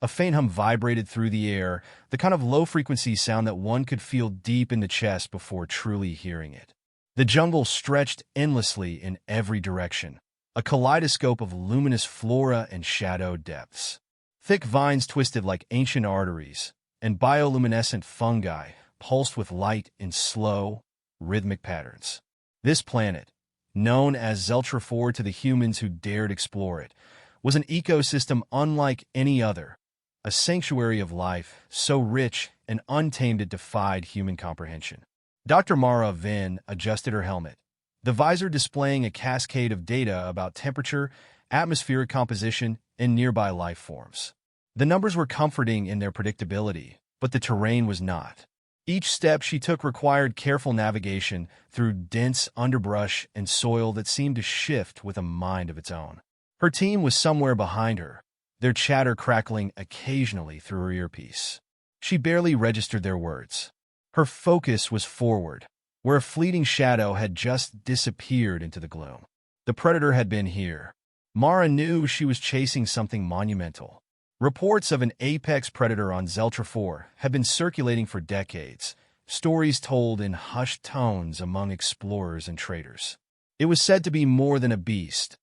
A faint hum vibrated through the air, the kind of low-frequency sound that one could feel deep in the chest before truly hearing it. The jungle stretched endlessly in every direction, a kaleidoscope of luminous flora and shadowed depths. Thick vines twisted like ancient arteries, and bioluminescent fungi pulsed with light in slow, rhythmic patterns. This planet, known as Zeltra 4 to the humans who dared explore it, was an ecosystem unlike any other, a sanctuary of life so rich and untamed it defied human comprehension. Dr. Mara Vin adjusted her helmet, the visor displaying a cascade of data about temperature, atmospheric composition, and nearby life forms. The numbers were comforting in their predictability, but the terrain was not. Each step she took required careful navigation through dense underbrush and soil that seemed to shift with a mind of its own. Her team was somewhere behind her, their chatter crackling occasionally through her earpiece. She barely registered their words. Her focus was forward, where a fleeting shadow had just disappeared into the gloom. The predator had been here. Mara knew she was chasing something monumental. Reports of an apex predator on Zeltra 4 had been circulating for decades, stories told in hushed tones among explorers and traders. It was said to be more than a beast,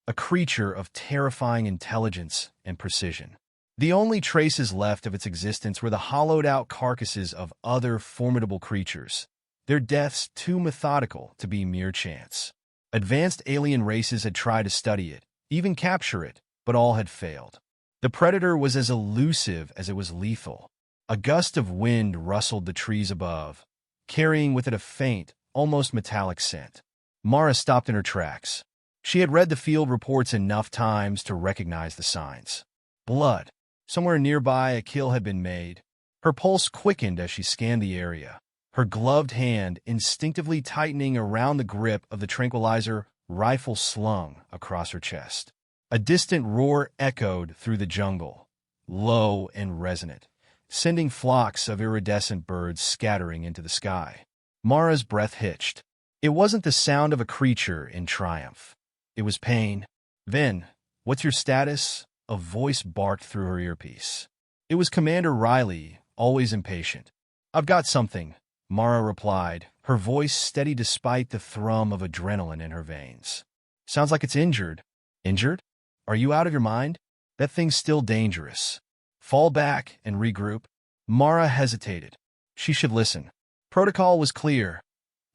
a creature of terrifying intelligence and precision. The only traces left of its existence were the hollowed-out carcasses of other formidable creatures, their deaths too methodical to be mere chance. Advanced alien races had tried to study it, even capture it, but all had failed. The predator was as elusive as it was lethal. A gust of wind rustled the trees above, carrying with it a faint, almost metallic scent. Mara stopped in her tracks. She had read the field reports enough times to recognize the signs. Blood. Somewhere nearby, a kill had been made. Her pulse quickened as she scanned the area, her gloved hand instinctively tightening around the grip of the tranquilizer rifle slung across her chest. A distant roar echoed through the jungle, low and resonant, sending flocks of iridescent birds scattering into the sky. Mara's breath hitched. It wasn't the sound of a creature in triumph. It was pain. "Vin, what's your status?" A voice barked through her earpiece. It was Commander Riley, always impatient. "I've got something," Mara replied, her voice steady despite the thrum of adrenaline in her veins. "Sounds like it's injured." "Injured? Are you out of your mind? That thing's still dangerous. Fall back and regroup." Mara hesitated. She should listen. Protocol was clear.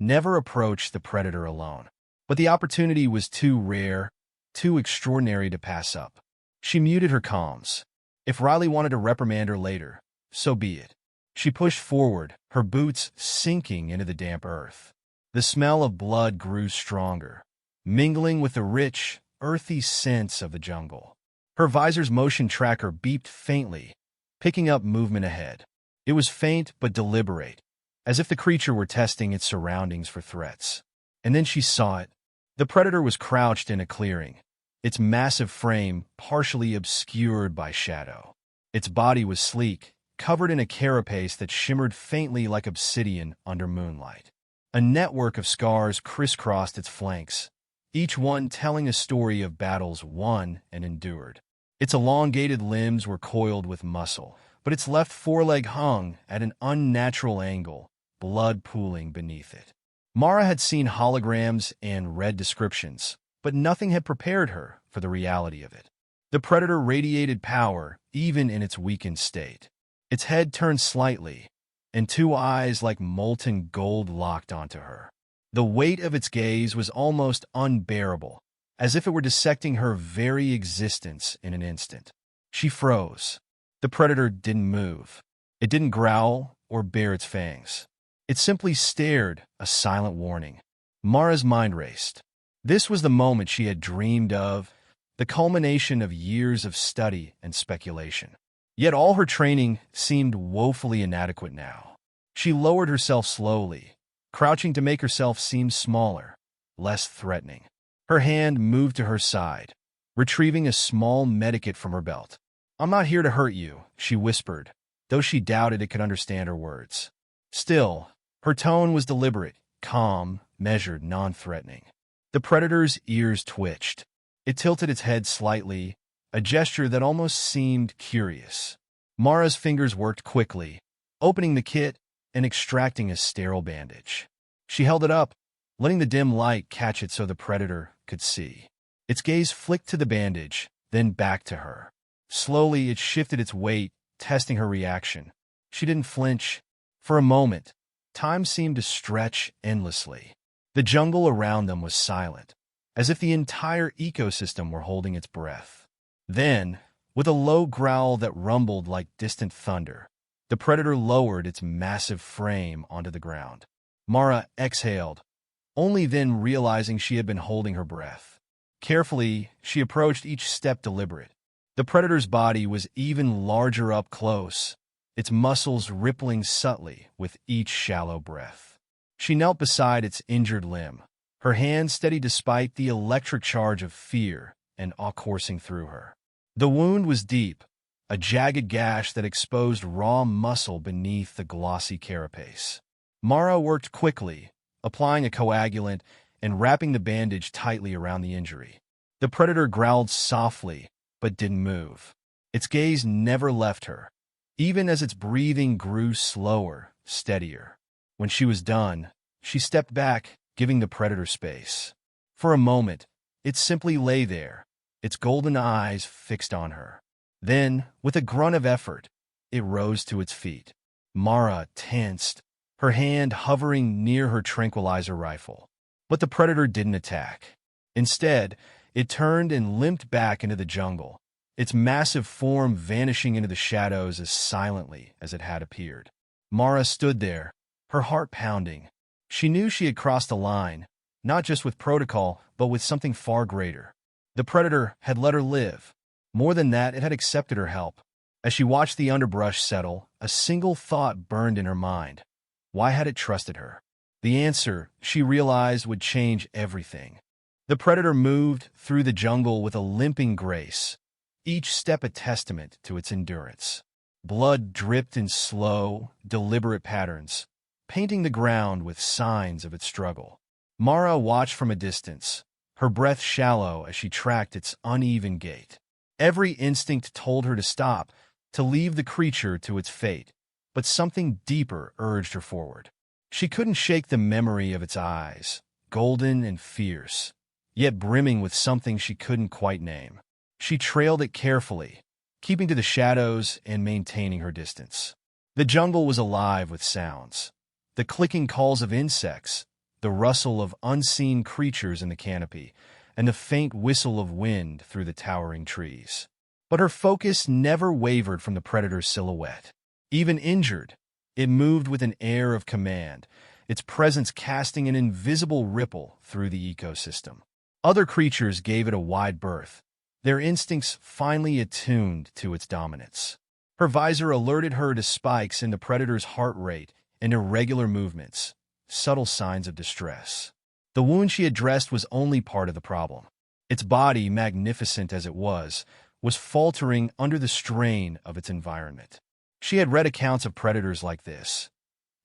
Never approach the predator alone. But the opportunity was too rare, too extraordinary to pass up. She muted her comms. If Riley wanted to reprimand her later, so be it. She pushed forward, her boots sinking into the damp earth. The smell of blood grew stronger, mingling with the rich, earthy scents of the jungle. Her visor's motion tracker beeped faintly, picking up movement ahead. It was faint but deliberate, as if the creature were testing its surroundings for threats. And then she saw it. The predator was crouched in a clearing, its massive frame partially obscured by shadow. Its body was sleek, covered in a carapace that shimmered faintly like obsidian under moonlight. A network of scars crisscrossed its flanks, each one telling a story of battles won and endured. Its elongated limbs were coiled with muscle, but its left foreleg hung at an unnatural angle, blood pooling beneath it. Mara had seen holograms and read descriptions, but nothing had prepared her for the reality of it. The predator radiated power, even in its weakened state. Its head turned slightly, and two eyes like molten gold locked onto her. The weight of its gaze was almost unbearable, as if it were dissecting her very existence in an instant. She froze. The predator didn't move. It didn't growl or bare its fangs. It simply stared, a silent warning. Mara's mind raced. This was the moment she had dreamed of, the culmination of years of study and speculation. Yet all her training seemed woefully inadequate now. She lowered herself slowly, crouching to make herself seem smaller, less threatening. Her hand moved to her side, retrieving a small medikit from her belt. "I'm not here to hurt you," she whispered, though she doubted it could understand her words. Still, her tone was deliberate, calm, measured, non-threatening. The predator's ears twitched. It tilted its head slightly, a gesture that almost seemed curious. Mara's fingers worked quickly, opening the kit and extracting a sterile bandage. She held it up, letting the dim light catch it so the predator could see. Its gaze flicked to the bandage, then back to her. Slowly, it shifted its weight, testing her reaction. She didn't flinch. For a moment, time seemed to stretch endlessly. The jungle around them was silent, as if the entire ecosystem were holding its breath. Then, with a low growl that rumbled like distant thunder, the predator lowered its massive frame onto the ground. Mara exhaled, only then realizing she had been holding her breath. Carefully, she approached each step deliberate. The predator's body was even larger up close, its muscles rippling subtly with each shallow breath. She knelt beside its injured limb, her hand steady despite the electric charge of fear and awe coursing through her. The wound was deep, a jagged gash that exposed raw muscle beneath the glossy carapace. Mara worked quickly, applying a coagulant and wrapping the bandage tightly around the injury. The predator growled softly, but didn't move. Its gaze never left her, even as its breathing grew slower, steadier. When she was done, she stepped back, giving the predator space. For a moment, it simply lay there, its golden eyes fixed on her. Then, with a grunt of effort, it rose to its feet. Mara tensed, her hand hovering near her tranquilizer rifle. But the predator didn't attack. Instead, it turned and limped back into the jungle, its massive form vanishing into the shadows as silently as it had appeared. Mara stood there, her heart pounding. She knew she had crossed a line, not just with protocol, but with something far greater. The predator had let her live. More than that, it had accepted her help. As she watched the underbrush settle, a single thought burned in her mind. Why had it trusted her? The answer, she realized, would change everything. The predator moved through the jungle with a limping grace, each step a testament to its endurance. Blood dripped in slow, deliberate patterns, painting the ground with signs of its struggle. Mara watched from a distance, her breath shallow as she tracked its uneven gait. Every instinct told her to stop, to leave the creature to its fate, but something deeper urged her forward. She couldn't shake the memory of its eyes, golden and fierce, yet brimming with something she couldn't quite name. She trailed it carefully, keeping to the shadows and maintaining her distance. The jungle was alive with sounds. The clicking calls of insects, the rustle of unseen creatures in the canopy, and the faint whistle of wind through the towering trees. But her focus never wavered from the predator's silhouette. Even injured, it moved with an air of command, its presence casting an invisible ripple through the ecosystem. Other creatures gave it a wide berth, their instincts finely attuned to its dominance. Her visor alerted her to spikes in the predator's heart rate and irregular movements, subtle signs of distress. The wound she had dressed was only part of the problem. Its body, magnificent as it was faltering under the strain of its environment. She had read accounts of predators like this,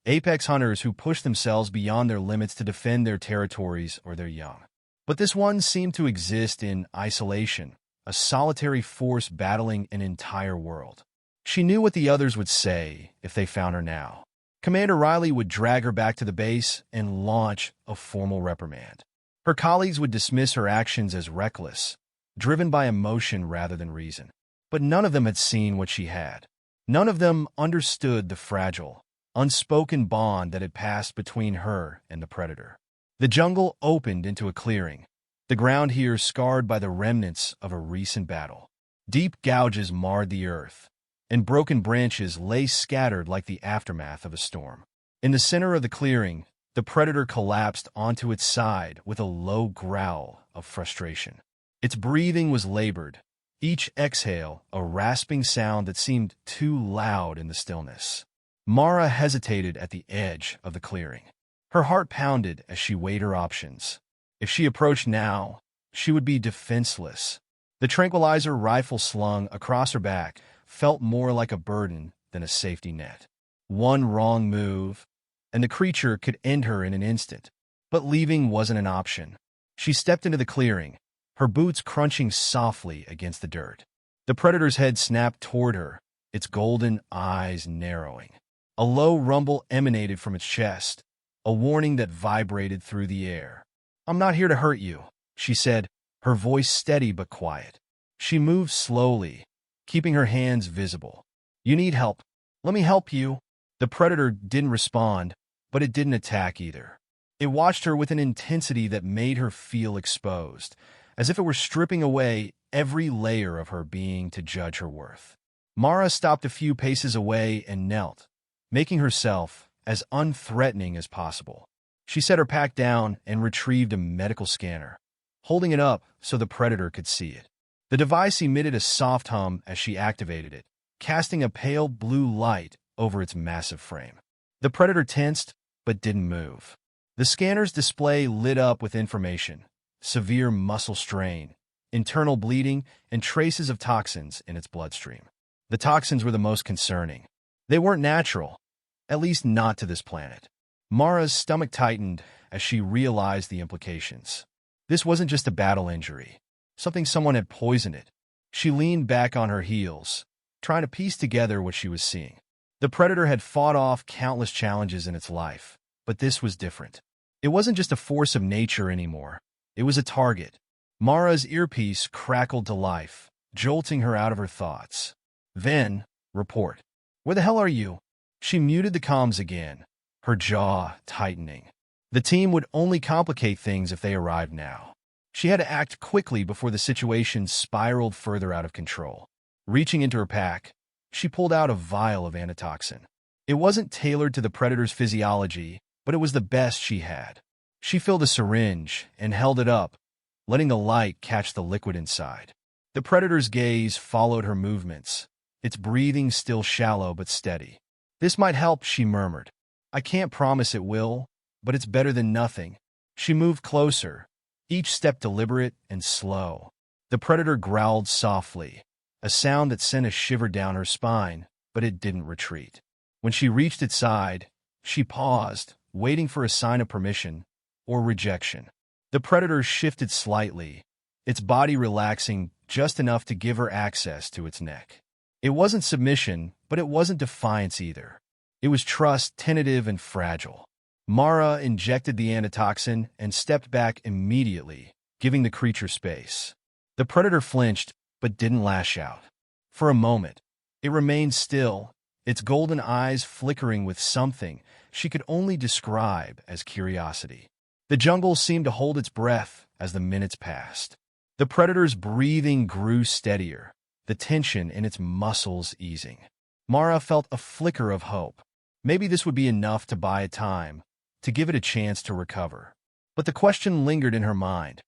apex hunters who push themselves beyond their limits to defend their territories or their young. But this one seemed to exist in isolation, a solitary force battling an entire world. She knew what the others would say if they found her now. Commander Riley would drag her back to the base and launch a formal reprimand. Her colleagues would dismiss her actions as reckless, driven by emotion rather than reason. But none of them had seen what she had. None of them understood the fragile, unspoken bond that had passed between her and the predator. The jungle opened into a clearing, the ground here scarred by the remnants of a recent battle. Deep gouges marred the earth, and broken branches lay scattered like the aftermath of a storm. In the center of the clearing, the predator collapsed onto its side with a low growl of frustration. Its breathing was labored, each exhale a rasping sound that seemed too loud in the stillness. Mara hesitated at the edge of the clearing. Her heart pounded as she weighed her options. If she approached now, she would be defenseless. The tranquilizer rifle slung across her back felt more like a burden than a safety net. One wrong move, and the creature could end her in an instant. But leaving wasn't an option. She stepped into the clearing, her boots crunching softly against the dirt. The predator's head snapped toward her, its golden eyes narrowing. A low rumble emanated from its chest, a warning that vibrated through the air. "I'm not here to hurt you," she said, her voice steady but quiet. She moved slowly, keeping her hands visible. "You need help. Let me help you." The predator didn't respond, but it didn't attack either. It watched her with an intensity that made her feel exposed, as if it were stripping away every layer of her being to judge her worth. Mara stopped a few paces away and knelt, making herself as unthreatening as possible. She set her pack down and retrieved a medical scanner, holding it up so the predator could see it. The device emitted a soft hum as she activated it, casting a pale blue light over its massive frame. The predator tensed, but didn't move. The scanner's display lit up with information: severe muscle strain, internal bleeding, and traces of toxins in its bloodstream. The toxins were the most concerning. They weren't natural, at least not to this planet. Mara's stomach tightened as she realized the implications. This wasn't just a battle injury. Someone had poisoned it. She leaned back on her heels, trying to piece together what she was seeing. The predator had fought off countless challenges in its life, but this was different. It wasn't just a force of nature anymore. It was a target. Mara's earpiece crackled to life, jolting her out of her thoughts. "Then, report. Where the hell are you?" She muted the comms again, her jaw tightening. The team would only complicate things if they arrived now. She had to act quickly before the situation spiraled further out of control. Reaching into her pack, she pulled out a vial of antitoxin. It wasn't tailored to the predator's physiology, but it was the best she had. She filled a syringe and held it up, letting the light catch the liquid inside. The predator's gaze followed her movements, its breathing still shallow but steady. "This might help," she murmured. "I can't promise it will, but it's better than nothing." She moved closer, each step deliberate and slow. The predator growled softly, a sound that sent a shiver down her spine, but it didn't retreat. When she reached its side, she paused, waiting for a sign of permission or rejection. The predator shifted slightly, its body relaxing just enough to give her access to its neck. It wasn't submission, but it wasn't defiance either. It was trust, tentative and fragile. Mara injected the antitoxin and stepped back immediately, giving the creature space. The predator flinched, but didn't lash out. For a moment, it remained still, its golden eyes flickering with something she could only describe as curiosity. The jungle seemed to hold its breath as the minutes passed. The predator's breathing grew steadier, the tension in its muscles easing. Mara felt a flicker of hope. Maybe this would be enough to buy it time, to give it a chance to recover. But the question lingered in her mind.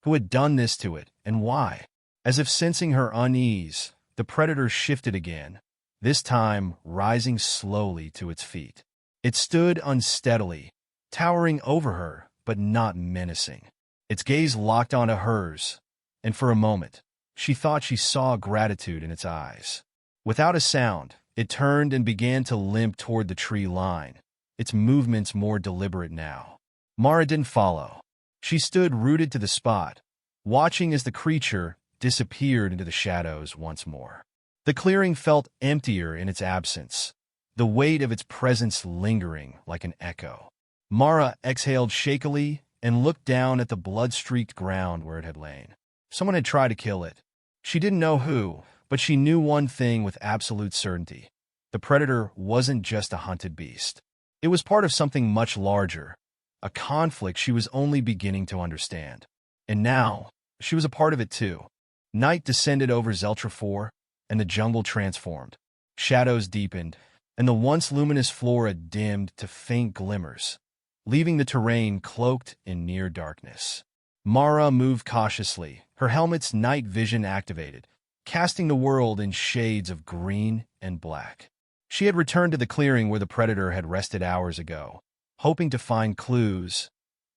Who had done this to it, and why? As if sensing her unease, the predator shifted again, this time rising slowly to its feet. It stood unsteadily, towering over her, but not menacing. Its gaze locked onto hers, and for a moment, she thought she saw gratitude in its eyes. Without a sound, it turned and began to limp toward the tree line, its movements more deliberate now. Mara didn't follow. She stood rooted to the spot, watching as the creature disappeared into the shadows once more. The clearing felt emptier in its absence, the weight of its presence lingering like an echo. Mara exhaled shakily and looked down at the blood-streaked ground where it had lain. Someone had tried to kill it. She didn't know who, but she knew one thing with absolute certainty. The predator wasn't just a hunted beast. It was part of something much larger, a conflict she was only beginning to understand. And now, she was a part of it too. Night descended over Zeltra 4, and the jungle transformed. Shadows deepened, and the once luminous flora dimmed to faint glimmers, leaving the terrain cloaked in near darkness. Mara moved cautiously, her helmet's night vision activated, casting the world in shades of green and black. She had returned to the clearing where the predator had rested hours ago, hoping to find clues,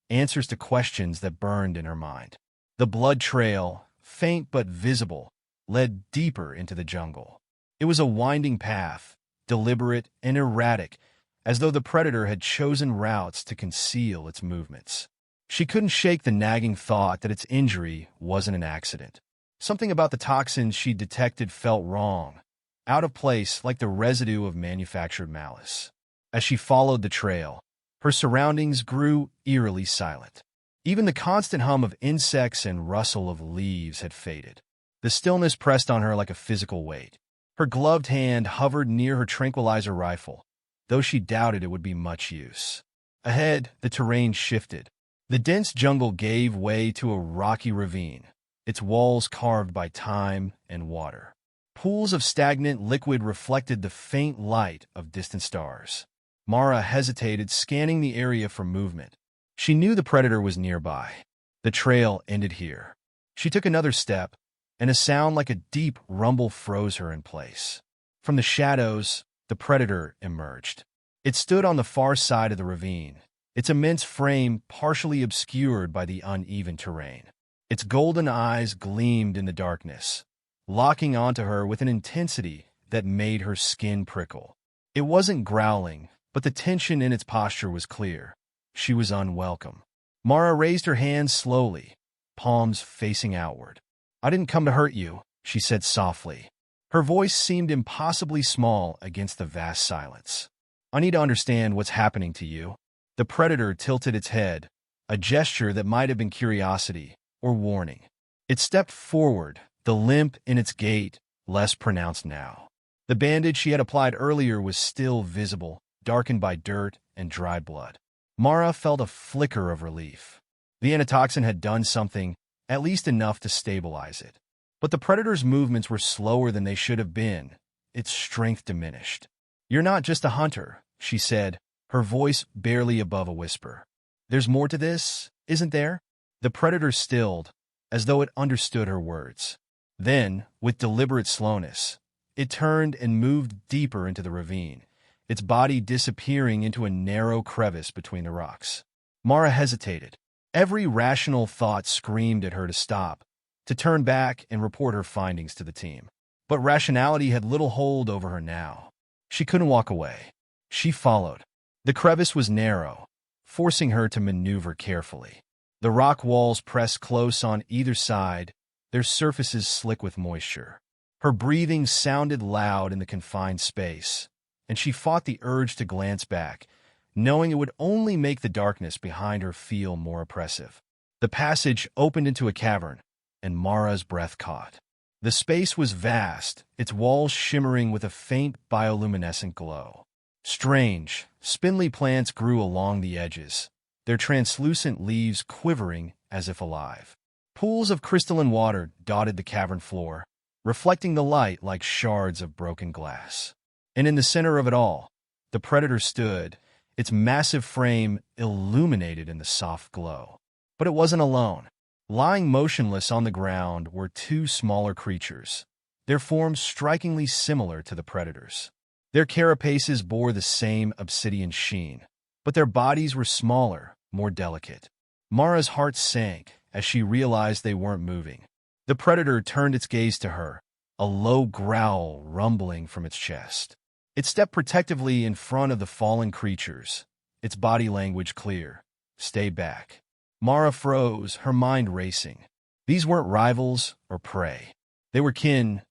answers to questions that burned in her mind. The blood trail, faint but visible, led deeper into the jungle. It was a winding path, deliberate and erratic, as though the predator had chosen routes to conceal its movements. She couldn't shake the nagging thought that its injury wasn't an accident. Something about the toxins she detected felt wrong, out of place like the residue of manufactured malice. As she followed the trail, her surroundings grew eerily silent. Even the constant hum of insects and rustle of leaves had faded. The stillness pressed on her like a physical weight. Her gloved hand hovered near her tranquilizer rifle, though she doubted it would be much use. Ahead, the terrain shifted. The dense jungle gave way to a rocky ravine, its walls carved by time and water. Pools of stagnant liquid reflected the faint light of distant stars. Mara hesitated, scanning the area for movement. She knew the predator was nearby. The trail ended here. She took another step, and a sound like a deep rumble froze her in place. From the shadows, the predator emerged. It stood on the far side of the ravine, its immense frame partially obscured by the uneven terrain. Its golden eyes gleamed in the darkness, locking onto her with an intensity that made her skin prickle. It wasn't growling, but the tension in its posture was clear. She was unwelcome. Mara raised her hands slowly, palms facing outward. "I didn't come to hurt you," she said softly. Her voice seemed impossibly small against the vast silence. "I need to understand what's happening to you." The predator tilted its head, a gesture that might have been curiosity or warning. It stepped forward, the limp in its gait less pronounced now. The bandage she had applied earlier was still visible, darkened by dirt and dried blood. Mara felt a flicker of relief. The antitoxin had done something, at least enough to stabilize it. But the predator's movements were slower than they should have been. Its strength diminished. "You're not just a hunter," she said, her voice barely above a whisper. "There's more to this, isn't there?" The predator stilled, as though it understood her words. Then, with deliberate slowness, it turned and moved deeper into the ravine, its body disappearing into a narrow crevice between the rocks. Mara hesitated. Every rational thought screamed at her to stop, to turn back and report her findings to the team. But rationality had little hold over her now. She couldn't walk away. She followed. The crevice was narrow, forcing her to maneuver carefully. The rock walls pressed close on either side, their surfaces slick with moisture. Her breathing sounded loud in the confined space, and she fought the urge to glance back, knowing it would only make the darkness behind her feel more oppressive. The passage opened into a cavern, and Mara's breath caught. The space was vast, its walls shimmering with a faint bioluminescent glow. Strange, spindly plants grew along the edges, their translucent leaves quivering as if alive. Pools of crystalline water dotted the cavern floor, reflecting the light like shards of broken glass. And in the center of it all, the predator stood, its massive frame illuminated in the soft glow. But it wasn't alone. Lying motionless on the ground were two smaller creatures, their forms strikingly similar to the predator's. Their carapaces bore the same obsidian sheen, but their bodies were smaller, more delicate. Mara's heart sank as she realized they weren't moving. The predator turned its gaze to her, a low growl rumbling from its chest. It stepped protectively in front of the fallen creatures, its body language clear. "Stay back." Mara froze, her mind racing. These weren't rivals or prey. They were kin,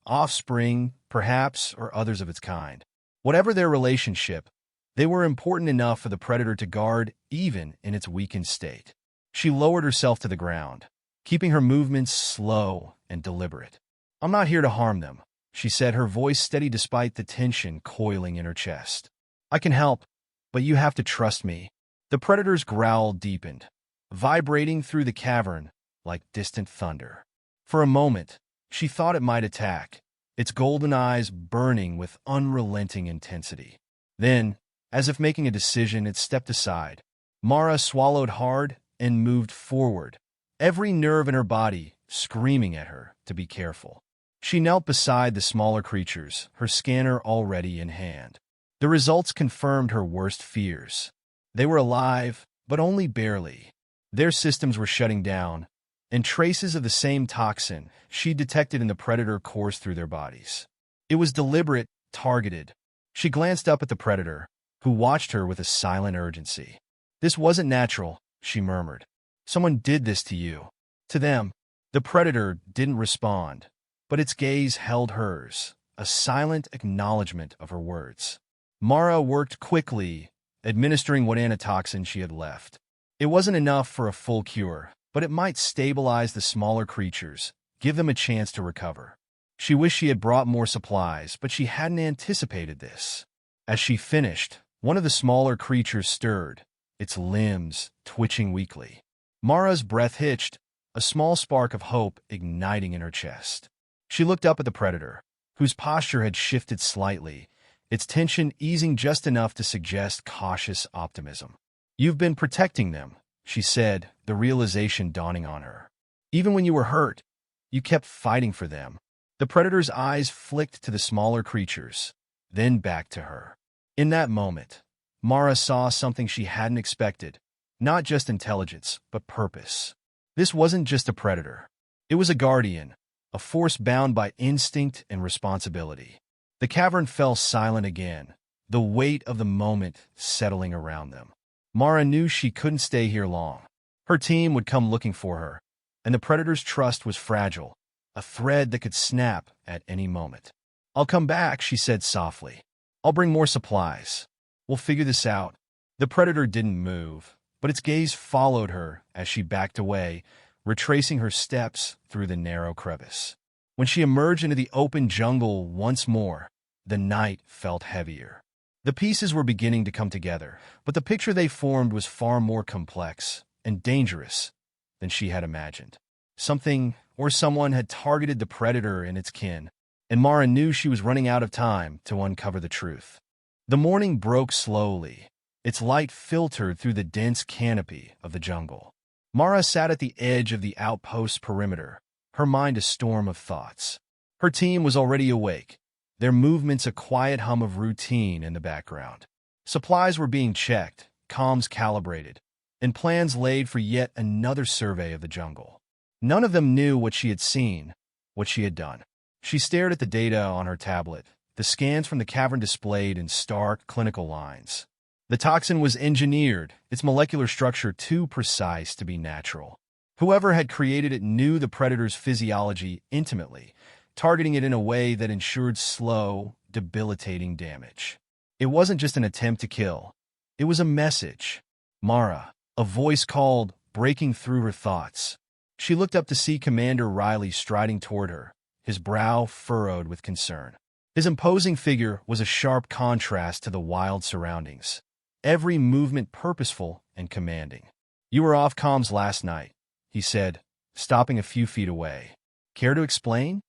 offspring, perhaps, or others of its kind. Whatever their relationship, they were important enough for the predator to guard even in its weakened state. She lowered herself to the ground, keeping her movements slow and deliberate. "I'm not here to harm them," she said, her voice steady despite the tension coiling in her chest. "I can help, but you have to trust me." The predator's growl deepened, vibrating through the cavern like distant thunder. For a moment, she thought it might attack, its golden eyes burning with unrelenting intensity. Then, as if making a decision, it stepped aside. Mara swallowed hard and moved forward, every nerve in her body screaming at her to be careful. She knelt beside the smaller creatures, her scanner already in hand. The results confirmed her worst fears. They were alive, but only barely. Their systems were shutting down, and traces of the same toxin she detected in the predator coursed through their bodies. It was deliberate, targeted. She glanced up at the predator, who watched her with a silent urgency. "This wasn't natural," she murmured. "Someone did this to you." "To them," The predator didn't respond, but its gaze held hers, a silent acknowledgement of her words. Mara worked quickly, administering what antitoxin she had left. It wasn't enough for a full cure, but it might stabilize the smaller creatures, give them a chance to recover. She wished she had brought more supplies, but she hadn't anticipated this. As she finished, one of the smaller creatures stirred, its limbs twitching weakly. Mara's breath hitched, a small spark of hope igniting in her chest. She looked up at the predator, whose posture had shifted slightly, its tension easing just enough to suggest cautious optimism. "You've been protecting them," she said, the realization dawning on her. "Even when you were hurt, you kept fighting for them." The predator's eyes flicked to the smaller creatures, then back to her. In that moment, Mara saw something she hadn't expected, not just intelligence, but purpose. This wasn't just a predator. It was a guardian, a force bound by instinct and responsibility. The cavern fell silent again, the weight of the moment settling around them. Mara knew she couldn't stay here long. Her team would come looking for her, and the predator's trust was fragile, a thread that could snap at any moment. "I'll come back," she said softly. "I'll bring more supplies. We'll figure this out." The predator didn't move, but its gaze followed her as she backed away, retracing her steps through the narrow crevice. When she emerged into the open jungle once more, the night felt heavier. The pieces were beginning to come together, but the picture they formed was far more complex and dangerous than she had imagined. Something or someone had targeted the predator and its kin, and Mara knew she was running out of time to uncover the truth. The morning broke slowly, its light filtered through the dense canopy of the jungle. Mara sat at the edge of the outpost's perimeter, her mind a storm of thoughts. Her team was already awake, their movements a quiet hum of routine in the background. Supplies were being checked, comms calibrated, and plans laid for yet another survey of the jungle. None of them knew what she had seen, what she had done. She stared at the data on her tablet, the scans from the cavern displayed in stark clinical lines. The toxin was engineered, its molecular structure too precise to be natural. Whoever had created it knew the predator's physiology intimately, targeting it in a way that ensured slow, debilitating damage. It wasn't just an attempt to kill. It was a message. "Mara," a voice called, breaking through her thoughts. She looked up to see Commander Riley striding toward her, his brow furrowed with concern. His imposing figure was a sharp contrast to the wild surroundings, every movement purposeful and commanding. "You were off comms last night," he said, stopping a few feet away. "Care to explain?"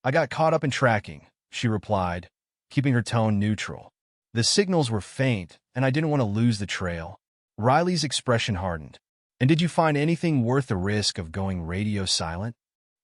"I got caught up in tracking," she replied, keeping her tone neutral. "The signals were faint, and I didn't want to lose the trail." Riley's expression hardened. "And did you find anything worth the risk of going radio silent?"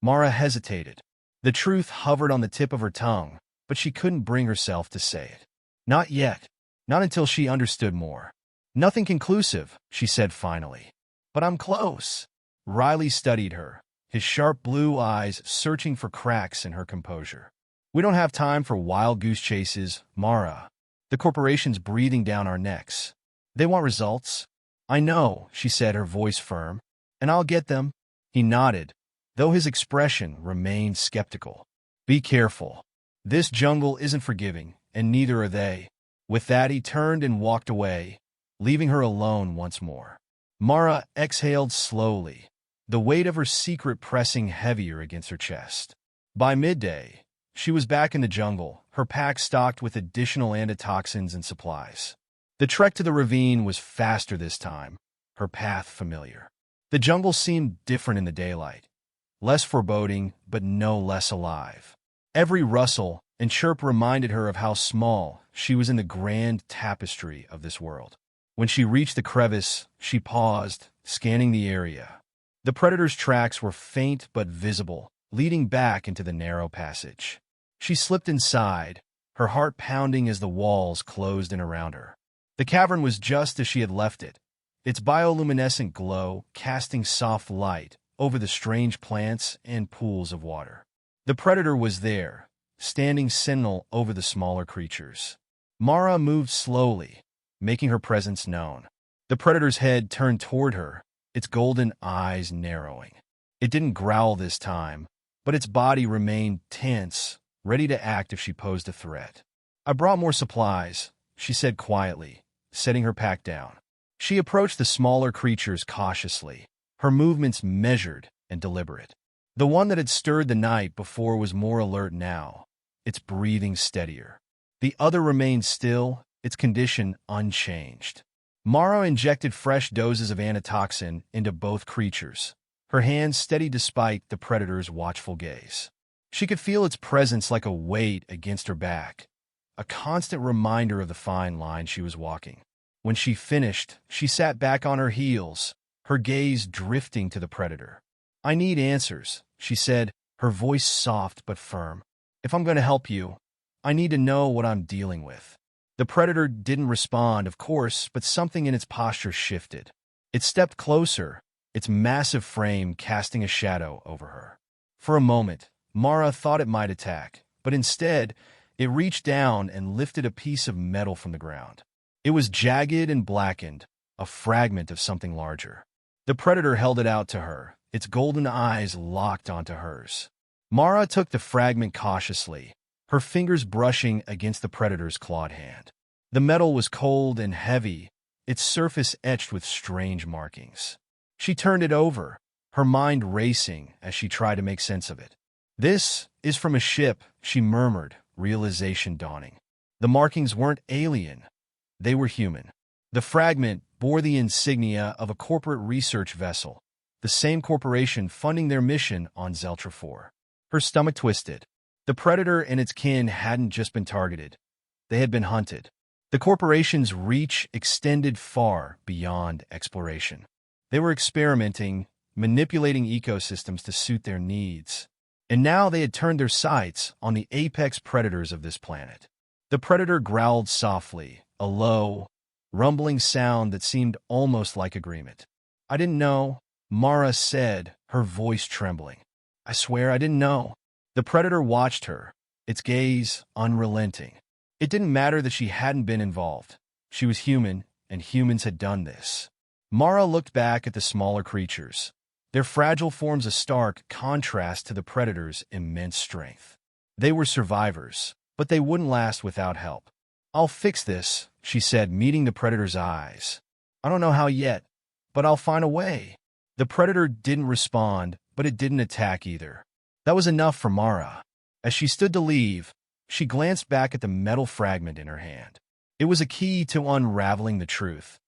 Mara hesitated. The truth hovered on the tip of her tongue, but she couldn't bring herself to say it. "Not yet. Not until she understood more." "Nothing conclusive," she said finally. "But I'm close." Riley studied her, his sharp blue eyes searching for cracks in her composure. "We don't have time for wild goose chases, Mara. The corporation's breathing down our necks. They want results." "I know," she said, her voice firm. "And I'll get them." He nodded, though his expression remained skeptical. "Be careful. This jungle isn't forgiving, and neither are they." With that, he turned and walked away, leaving her alone once more. Mara exhaled slowly, the weight of her secret pressing heavier against her chest. By midday, she was back in the jungle, her pack stocked with additional antitoxins and supplies. The trek to the ravine was faster this time, her path familiar. The jungle seemed different in the daylight, less foreboding, but no less alive. Every rustle and chirp reminded her of how small she was in the grand tapestry of this world. When she reached the crevice, she paused, scanning the area. The predator's tracks were faint but visible, leading back into the narrow passage. She slipped inside, her heart pounding as the walls closed in around her. The cavern was just as she had left it, its bioluminescent glow casting soft light over the strange plants and pools of water. The predator was there, standing sentinel over the smaller creatures. Mara moved slowly, making her presence known. The predator's head turned toward her, its golden eyes narrowing. It didn't growl this time, but its body remained tense, ready to act if she posed a threat. "I brought more supplies," she said quietly, setting her pack down. She approached the smaller creatures cautiously, her movements measured and deliberate. The one that had stirred the night before was more alert now, its breathing steadier. The other remained still, its condition unchanged. Mara injected fresh doses of antitoxin into both creatures, her hands steady despite the predator's watchful gaze. She could feel its presence like a weight against her back, a constant reminder of the fine line she was walking. When she finished, she sat back on her heels, her gaze drifting to the predator. "I need answers," she said, her voice soft but firm. "If I'm going to help you, I need to know what I'm dealing with." The predator didn't respond, of course, but something in its posture shifted. It stepped closer, its massive frame casting a shadow over her. For a moment, Mara thought it might attack, but instead, it reached down and lifted a piece of metal from the ground. It was jagged and blackened, a fragment of something larger. The predator held it out to her, its golden eyes locked onto hers. Mara took the fragment cautiously, her fingers brushing against the predator's clawed hand. The metal was cold and heavy, its surface etched with strange markings. She turned it over, her mind racing as she tried to make sense of it. "This is from a ship," she murmured, realization dawning. The markings weren't alien. They were human. The fragment bore the insignia of a corporate research vessel, the same corporation funding their mission on Zeltra 4. Her stomach twisted. The predator and its kin hadn't just been targeted. They had been hunted. The corporation's reach extended far beyond exploration. They were experimenting, manipulating ecosystems to suit their needs. And now they had turned their sights on the apex predators of this planet. The predator growled softly, a low, rumbling sound that seemed almost like agreement. "I didn't know," Mara said, her voice trembling. "I swear I didn't know." The predator watched her, its gaze unrelenting. It didn't matter that she hadn't been involved. She was human, and humans had done this. Mara looked back at the smaller creatures, their fragile forms a stark contrast to the predator's immense strength. They were survivors, but they wouldn't last without help. "I'll fix this," she said, meeting the predator's eyes. "I don't know how yet, but I'll find a way." The predator didn't respond, but it didn't attack either. That was enough for Mara. As she stood to leave, she glanced back at the metal fragment in her hand. It was a key to unraveling the truth,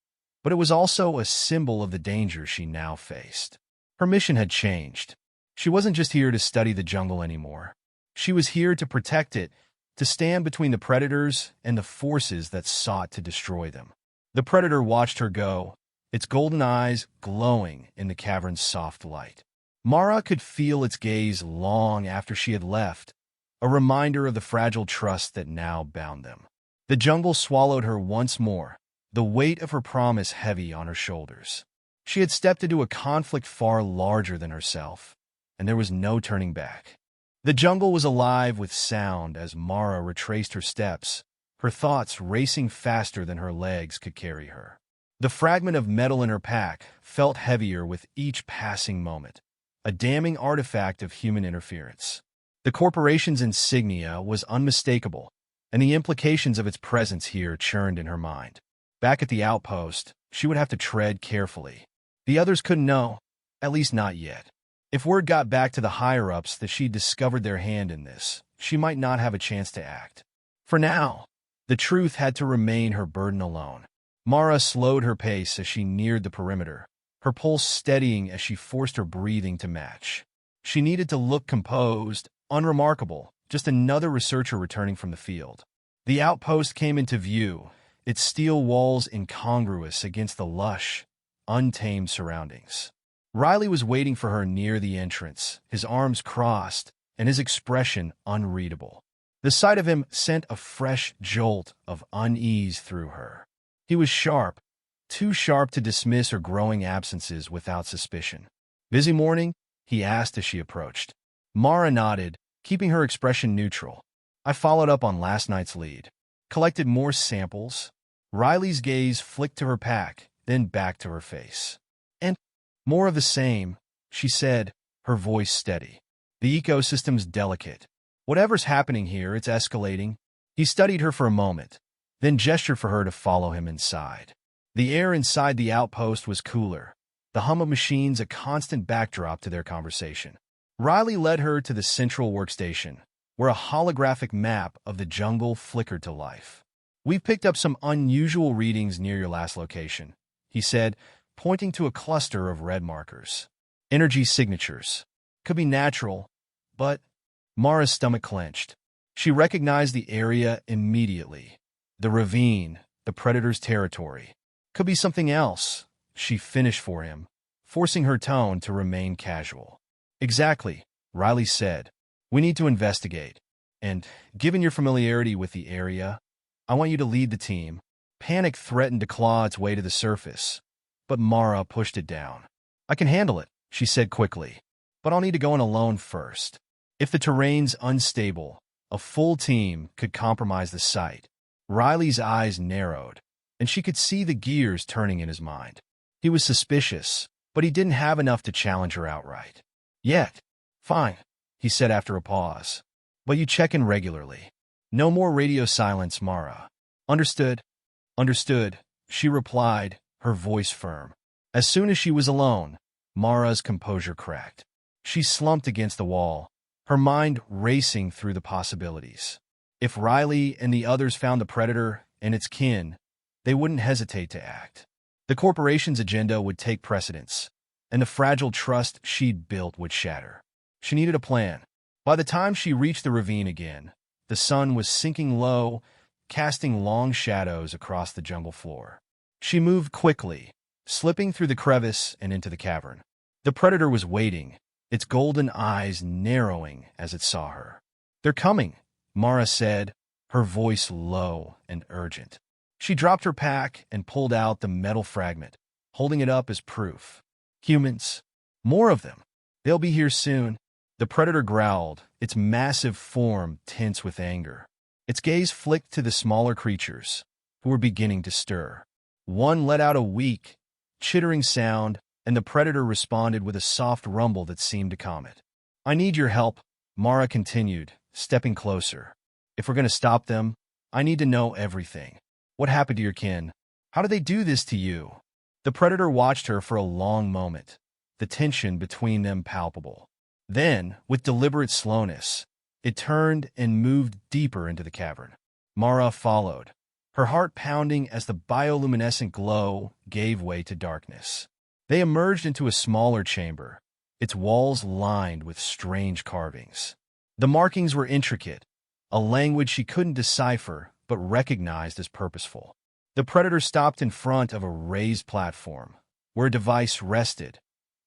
but it was also a symbol of the danger she now faced. Her mission had changed. She wasn't just here to study the jungle anymore. She was here to protect it, to stand between the predators and the forces that sought to destroy them. The predator watched her go, its golden eyes glowing in the cavern's soft light. Mara could feel its gaze long after she had left, a reminder of the fragile trust that now bound them. The jungle swallowed her once more, the weight of her promise heavy on her shoulders. She had stepped into a conflict far larger than herself, and there was no turning back. The jungle was alive with sound as Mara retraced her steps, her thoughts racing faster than her legs could carry her. The fragment of metal in her pack felt heavier with each passing moment, a damning artifact of human interference. The corporation's insignia was unmistakable, and the implications of its presence here churned in her mind. Back at the outpost, she would have to tread carefully. The others couldn't know, at least not yet. If word got back to the higher-ups that she'd discovered their hand in this, she might not have a chance to act. For now, the truth had to remain her burden alone. Mara slowed her pace as she neared the perimeter, her pulse steadying as she forced her breathing to match. She needed to look composed, unremarkable, just another researcher returning from the field. The outpost came into view, its steel walls incongruous against the lush, untamed surroundings. Riley was waiting for her near the entrance, his arms crossed and his expression unreadable. The sight of him sent a fresh jolt of unease through her. He was sharp, too sharp to dismiss her growing absences without suspicion. "Busy morning?" he asked as she approached. Mara nodded, keeping her expression neutral. "I followed up on last night's lead. Collected more samples." Riley's gaze flicked to her pack, then back to her face. "And more of the same," she said, her voice steady. The ecosystem's delicate. Whatever's happening here, it's escalating. He studied her for a moment, then gestured for her to follow him inside. The air inside the outpost was cooler, the hum of machines a constant backdrop to their conversation. Riley led her to the central workstation, where a holographic map of the jungle flickered to life. "We've picked up some unusual readings near your last location," he said, pointing to a cluster of red markers. "Energy signatures. Could be natural, but—" Mara's stomach clenched. She recognized the area immediately. The ravine, the predator's territory. Could be something else, she finished for him, forcing her tone to remain casual. "Exactly," Riley said. "We need to investigate. And, given your familiarity with the area, I want you to lead the team." Panic threatened to claw its way to the surface, but Mara pushed it down. "I can handle it," she said quickly, "but I'll need to go in alone first. If the terrain's unstable, a full team could compromise the site." Riley's eyes narrowed, and she could see the gears turning in his mind. He was suspicious, but he didn't have enough to challenge her outright. "Yet." "Fine," he said after a pause. "But you check in regularly. No more radio silence, Mara." "Understood." "Understood," she replied, her voice firm. As soon as she was alone, Mara's composure cracked. She slumped against the wall, her mind racing through the possibilities. If Riley and the others found the predator and its kin, they wouldn't hesitate to act. The corporation's agenda would take precedence, and the fragile trust she'd built would shatter. She needed a plan. By the time she reached the ravine again, the sun was sinking low, casting long shadows across the jungle floor. She moved quickly, slipping through the crevice and into the cavern. The predator was waiting, its golden eyes narrowing as it saw her. "They're coming," Mara said, her voice low and urgent. She dropped her pack and pulled out the metal fragment, holding it up as proof. "Humans. More of them. They'll be here soon." The predator growled, its massive form tense with anger. Its gaze flicked to the smaller creatures, who were beginning to stir. One let out a weak, chittering sound, and the predator responded with a soft rumble that seemed to calm it. "I need your help," Mara continued, stepping closer. "If we're going to stop them, I need to know everything. What happened to your kin? How did they do this to you?" The predator watched her for a long moment, the tension between them palpable. Then, with deliberate slowness, it turned and moved deeper into the cavern. Mara followed, her heart pounding as the bioluminescent glow gave way to darkness. They emerged into a smaller chamber, its walls lined with strange carvings. The markings were intricate, a language she couldn't decipher but recognized as purposeful. The predator stopped in front of a raised platform, where a device rested,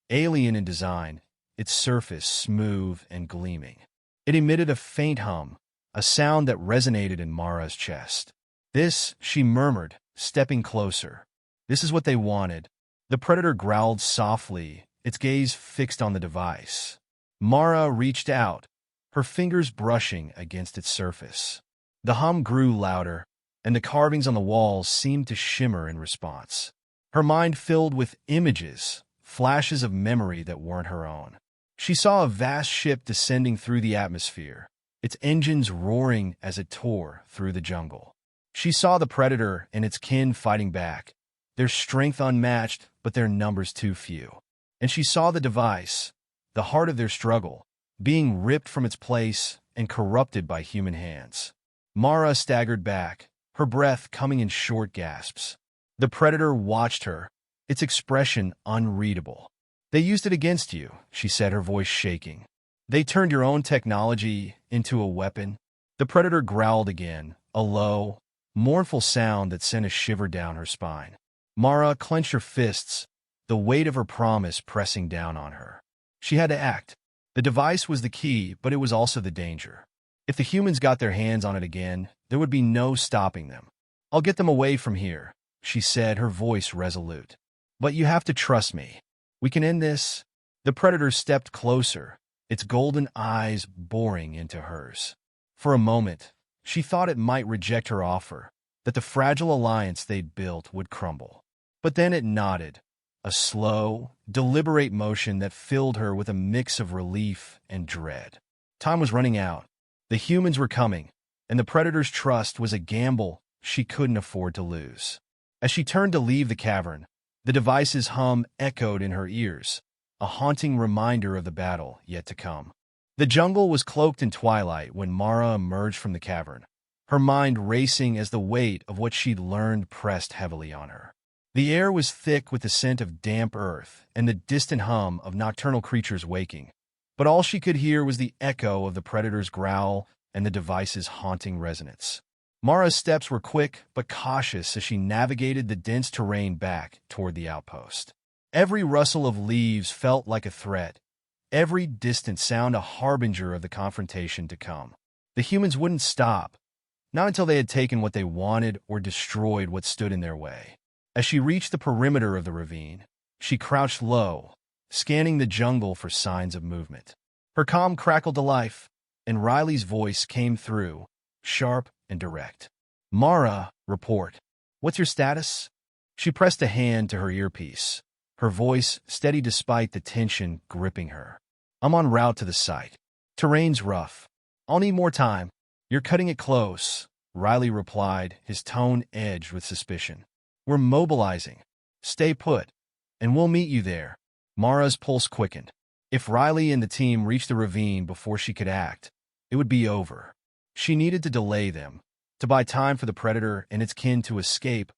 alien in design, its surface smooth and gleaming. It emitted a faint hum, a sound that resonated in Mara's chest. "This," she murmured, stepping closer. "This is what they wanted." The predator growled softly, its gaze fixed on the device. Mara reached out, her fingers brushing against its surface. The hum grew louder, and the carvings on the walls seemed to shimmer in response. Her mind filled with images, flashes of memory that weren't her own. She saw a vast ship descending through the atmosphere, its engines roaring as it tore through the jungle. She saw the predator and its kin fighting back, their strength unmatched but their numbers too few. And she saw the device, the heart of their struggle, being ripped from its place and corrupted by human hands. Mara staggered back, her breath coming in short gasps. The predator watched her, its expression unreadable. "They used it against you," she said, her voice shaking. "They turned your own technology into a weapon." The predator growled again, a low, mournful sound that sent a shiver down her spine. Mara clenched her fists, the weight of her promise pressing down on her. She had to act. The device was the key, but it was also the danger. If the humans got their hands on it again, there would be no stopping them. "I'll get them away from here," she said, her voice resolute. "But you have to trust me. We can end this." The predator stepped closer, its golden eyes boring into hers. For a moment, she thought it might reject her offer, that the fragile alliance they'd built would crumble. But then it nodded, a slow, deliberate motion that filled her with a mix of relief and dread. Time was running out. The humans were coming, and the Predator's trust was a gamble she couldn't afford to lose. As she turned to leave the cavern, the device's hum echoed in her ears, a haunting reminder of the battle yet to come. The jungle was cloaked in twilight when Mara emerged from the cavern, her mind racing as the weight of what she'd learned pressed heavily on her. The air was thick with the scent of damp earth and the distant hum of nocturnal creatures waking, but all she could hear was the echo of the Predator's growl and the device's haunting resonance. Mara's steps were quick but cautious as she navigated the dense terrain back toward the outpost. Every rustle of leaves felt like a threat, every distant sound a harbinger of the confrontation to come. The humans wouldn't stop, not until they had taken what they wanted or destroyed what stood in their way. As she reached the perimeter of the ravine, she crouched low, scanning the jungle for signs of movement. Her comm crackled to life, and Riley's voice came through, sharp and direct. "Mara, report. What's your status?" She pressed a hand to her earpiece, her voice steady despite the tension gripping her. "I'm en route to the site. Terrain's rough. I'll need more time." "You're cutting it close," Riley replied, his tone edged with suspicion. "We're mobilizing. Stay put, and we'll meet you there." Mara's pulse quickened. If Riley and the team reached the ravine before she could act, it would be over. She needed to delay them, to buy time for the Predator and its kin to escape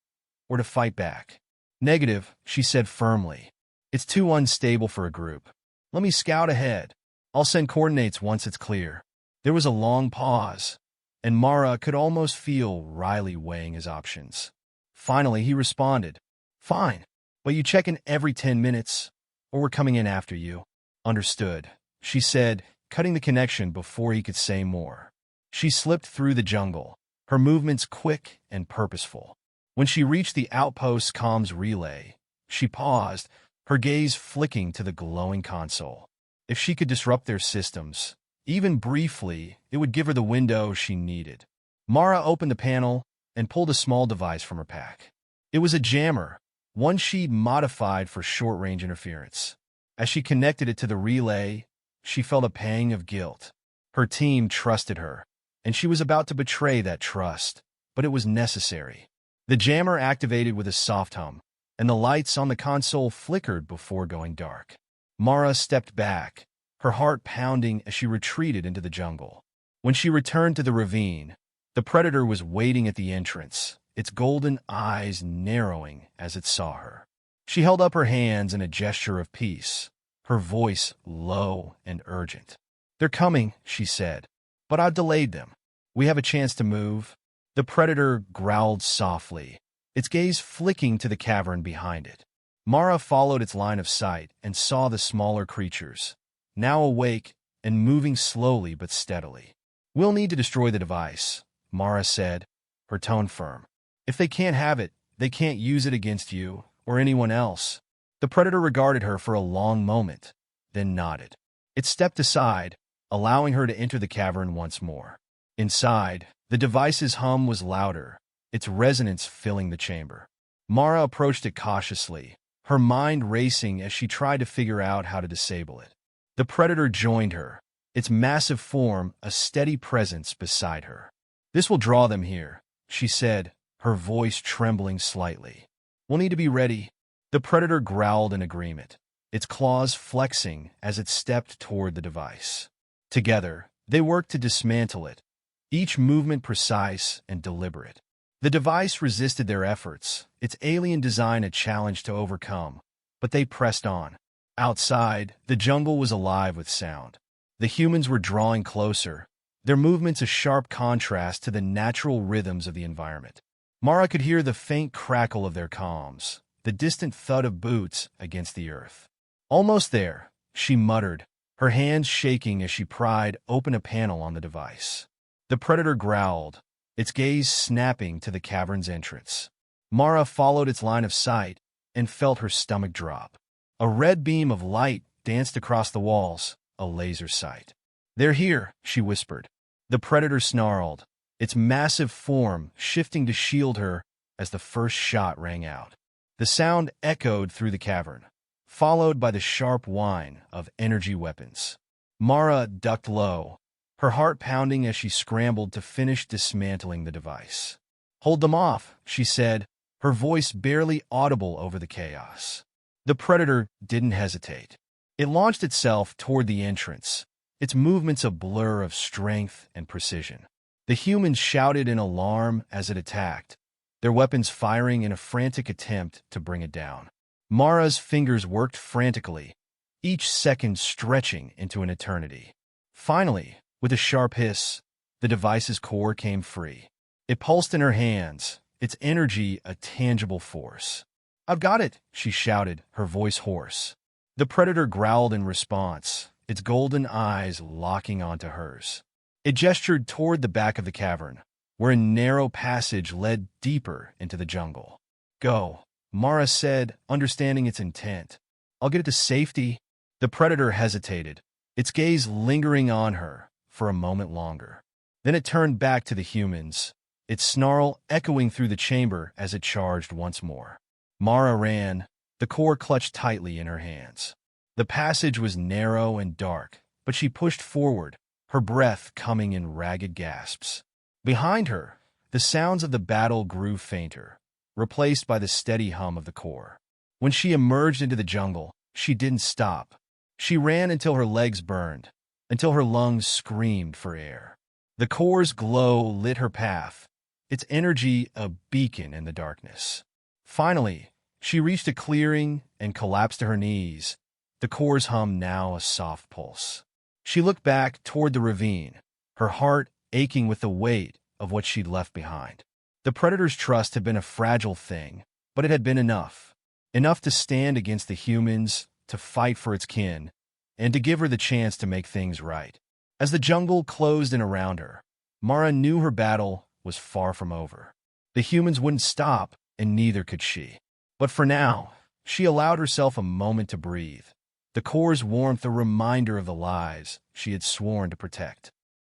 or to fight back. "Negative," she said firmly. "It's too unstable for a group. Let me scout ahead. I'll send coordinates once it's clear." There was a long pause, and Mara could almost feel Riley weighing his options. Finally, he responded, "Fine, but you check in every 10 minutes, or we're coming in after you." "Understood," she said, cutting the connection before he could say more. She slipped through the jungle, her movements quick and purposeful. When she reached the outpost's comms relay, she paused, her gaze flicking to the glowing console. If she could disrupt their systems, even briefly, it would give her the window she needed. Mara opened the panel and pulled a small device from her pack. It was a jammer, one she'd modified for short-range interference. As she connected it to the relay, she felt a pang of guilt. Her team trusted her, and she was about to betray that trust, but it was necessary. The jammer activated with a soft hum, and the lights on the console flickered before going dark. Mara stepped back, her heart pounding as she retreated into the jungle. When she returned to the ravine, the Predator was waiting at the entrance, its golden eyes narrowing as it saw her. She held up her hands in a gesture of peace, her voice low and urgent. "They're coming," she said, "but I've delayed them. We have a chance to move." The Predator growled softly, its gaze flicking to the cavern behind it. Mara followed its line of sight and saw the smaller creatures, now awake and moving slowly but steadily. "We'll need to destroy the device," Mara said, her tone firm. "If they can't have it, they can't use it against you or anyone else." The Predator regarded her for a long moment, then nodded. It stepped aside, allowing her to enter the cavern once more. Inside, the device's hum was louder, its resonance filling the chamber. Mara approached it cautiously, her mind racing as she tried to figure out how to disable it. The Predator joined her, its massive form a steady presence beside her. "This will draw them here," she said, her voice trembling slightly. "We'll need to be ready." The Predator growled in agreement, its claws flexing as it stepped toward the device. Together, they worked to dismantle it, each movement precise and deliberate. The device resisted their efforts, its alien design a challenge to overcome, but they pressed on. Outside, the jungle was alive with sound. The humans were drawing closer, their movements a sharp contrast to the natural rhythms of the environment. Mara could hear the faint crackle of their comms, the distant thud of boots against the earth. "Almost there," she muttered, her hands shaking as she pried open a panel on the device. The Predator growled, its gaze snapping to the cavern's entrance. Mara followed its line of sight and felt her stomach drop. A red beam of light danced across the walls, a laser sight. "They're here," she whispered. The Predator snarled, its massive form shifting to shield her as the first shot rang out. The sound echoed through the cavern, followed by the sharp whine of energy weapons. Mara ducked low, her heart pounding as she scrambled to finish dismantling the device. "Hold them off," she said, her voice barely audible over the chaos. The predator didn't hesitate. It launched itself toward the entrance, its movements a blur of strength and precision. The humans shouted in alarm as it attacked, their weapons firing in a frantic attempt to bring it down. Mara's fingers worked frantically, each second stretching into an eternity. Finally, with a sharp hiss, the device's core came free. It pulsed in her hands, its energy a tangible force. "I've got it," she shouted, her voice hoarse. The predator growled in response, its golden eyes locking onto hers. It gestured toward the back of the cavern, where a narrow passage led deeper into the jungle. "Go," Mara said, understanding its intent. "I'll get it to safety." The predator hesitated, its gaze lingering on her for a moment longer. Then it turned back to the humans, its snarl echoing through the chamber as it charged once more. Mara ran, the core clutched tightly in her hands. The passage was narrow and dark, but she pushed forward, her breath coming in ragged gasps. Behind her, the sounds of the battle grew fainter, replaced by the steady hum of the core. When she emerged into the jungle, she didn't stop. She ran until her legs burned, until her lungs screamed for air. The core's glow lit her path, its energy a beacon in the darkness. Finally, she reached a clearing and collapsed to her knees, the core's hum now a soft pulse. She looked back toward the ravine, her heart aching with the weight of what she'd left behind. The predator's trust had been a fragile thing, but it had been enough. Enough to stand against the humans, to fight for its kin, and to give her the chance to make things right. As the jungle closed in around her, Mara knew her battle was far from over. The humans wouldn't stop, and neither could she. But for now, she allowed herself a moment to breathe, the core's warmth a reminder of the lives she had sworn to protect.